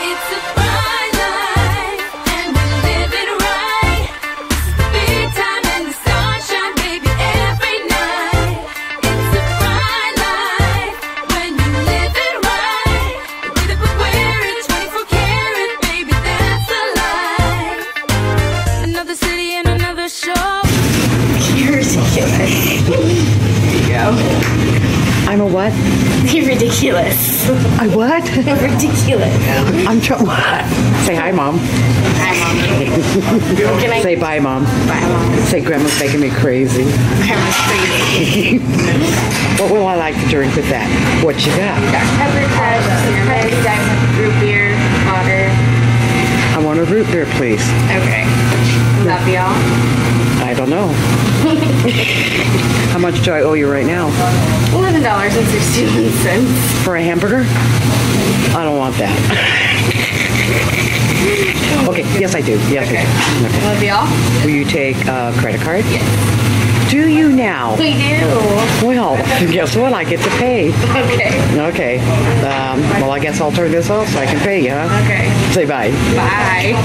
It's a fine life, and we live it right. It's the big time and the sunshine, baby, every night. It's a fine life when you live it right. With it, but wear it, 24 karat, baby, that's the life. Another city and another show. You're ridiculous. There you go. I'm a what? You're ridiculous. I what? You're ridiculous. I'm what? Say hi, Mom. Hi, Mom. Can I Say bye, Mom. bye, Mom? Say Grandma's making me crazy. Grandma's crazy. What will I like to drink with that? What you got? Pepper crust, Pepsi Diamond, root beer, water. I want a root beer, please. Okay. Will that be all? I don't know. How much do I owe you right now? $11.61. For a hamburger? I don't want that. Okay, yes I do. Yes I do. Okay. Will that be all? Will you take a credit card? Yes. Do you now? We do. Well, guess what? I get to pay. Okay. Okay. Well, I guess I'll turn this off so I can pay you, huh? Okay. Say bye. Bye.